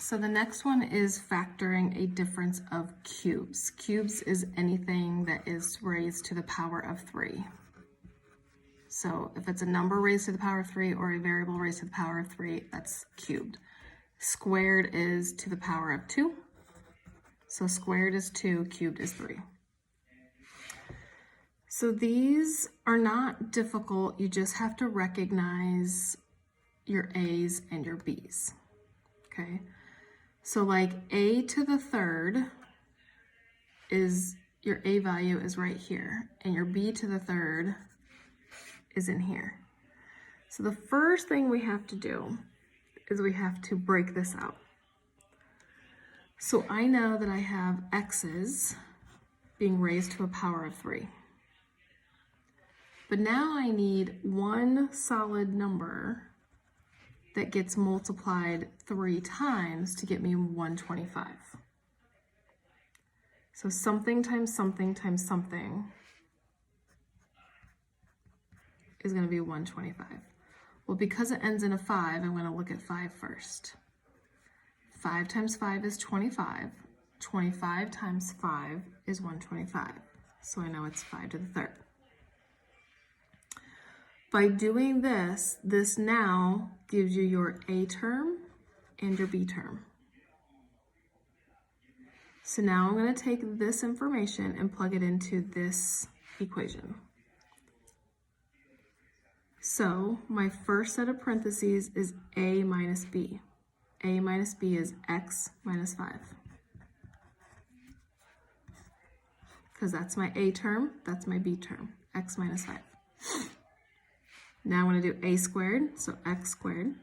So the next one is factoring a difference of cubes. Cubes is anything that is raised to the power of 3. So if it's a number raised to the power of 3 or a variable raised to the power of 3, that's cubed. Squared is to the power of 2. So squared is 2, cubed is 3. So these are not difficult. You just have to recognize your A's and your B's, okay? So like a to the third is, your A value is right here, and your B to the third is in here. So the first thing we have to do is we have to break this out. So I know that I have x's being raised to a power of 3. But now I need one solid number that gets multiplied 3 times to get me 125. So something times something times something is going to be 125. Well, because it ends in a 5, I'm going to look at 5 first. 5 times 5 is 25. 25 times 5 is 125. So I know it's 5 to the third. By doing this, this now gives you your A term and your B term. So now I'm going to take this information and plug it into this equation. So my first set of parentheses is A minus B. A minus B is x minus 5. Because that's my A term, that's my B term, x minus 5. Now I want to do a squared, so x squared,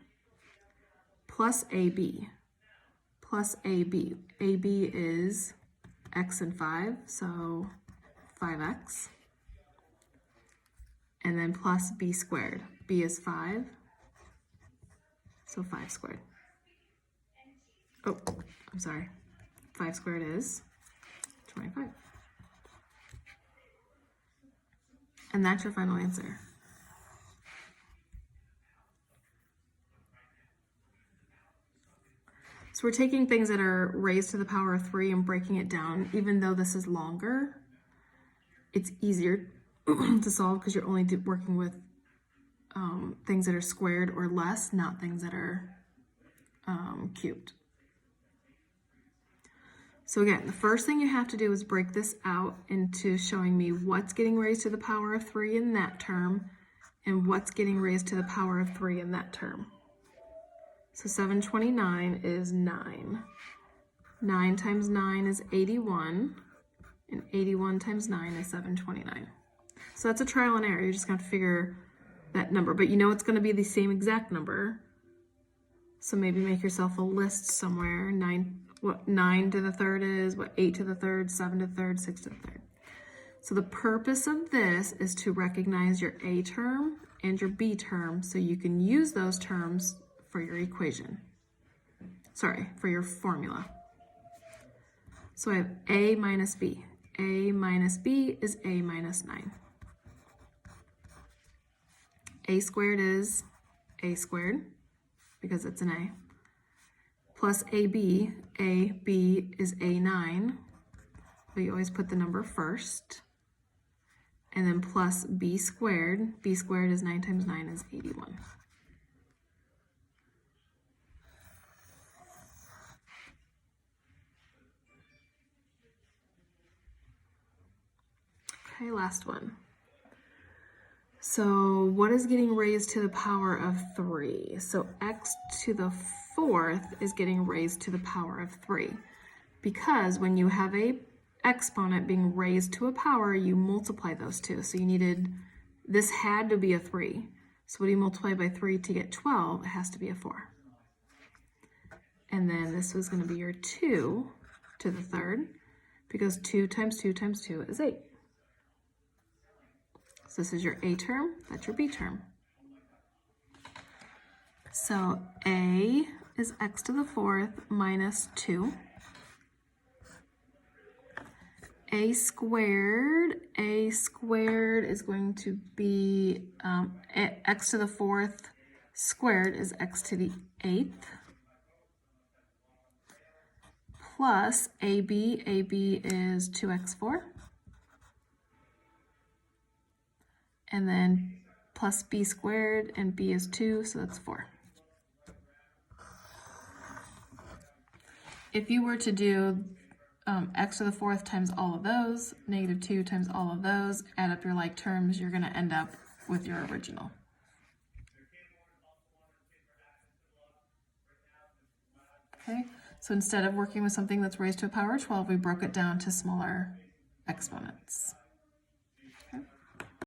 plus ab, plus ab. Ab is x and 5, so 5x. And then plus b squared. B is 5, so 5 squared. Oh, I'm sorry. 5 squared is 25. And that's your final answer. So we're taking things that are raised to the power of 3 and breaking it down. Even though this is longer, it's easier to solve because you're only working with things that are squared or less, not things that are cubed. So again, the first thing you have to do is break this out into showing me what's getting raised to the power of 3 in that term and what's getting raised to the power of 3 in that term. So 729 is 9. 9 times 9 is 81, and 81 times 9 is 729. So that's a trial and error. You're just going to have to figure that number, but you know it's going to be the same exact number. So maybe make yourself a list somewhere. What 9 to the third is, what 8 to the third, 7 to the third, 6 to the third. So the purpose of this is to recognize your A term and your B term so you can use those terms for your equation. Sorry, for your formula. So I have A minus B. A minus B is A minus 9. A squared is A squared because it's an A. Plus AB, AB is A9. But you always put the number first. And then plus B squared. B squared is 9 times 9 is 81. Okay, last one. So what is getting raised to the power of 3? So x to the 4th is getting raised to the power of 3. Because when you have a exponent being raised to a power, you multiply those two. So you needed, this had to be a 3. So what do you multiply by 3 to get 12? It has to be a 4. And then this was going to be your 2 to the 3rd, because 2 times 2 times 2 is 8. So this is your A term, that's your B term. So A is x to the 4th minus 2. A squared is going to be x to the 4th squared is x to the 8th. plus AB. AB is 2x4. And then plus b squared, and b is 2, so that's 4. If you were to do x to the 4th times all of those, negative 2 times all of those, add up your like terms, you're going to end up with your original. Okay, so instead of working with something that's raised to a power of 12, we broke it down to smaller exponents.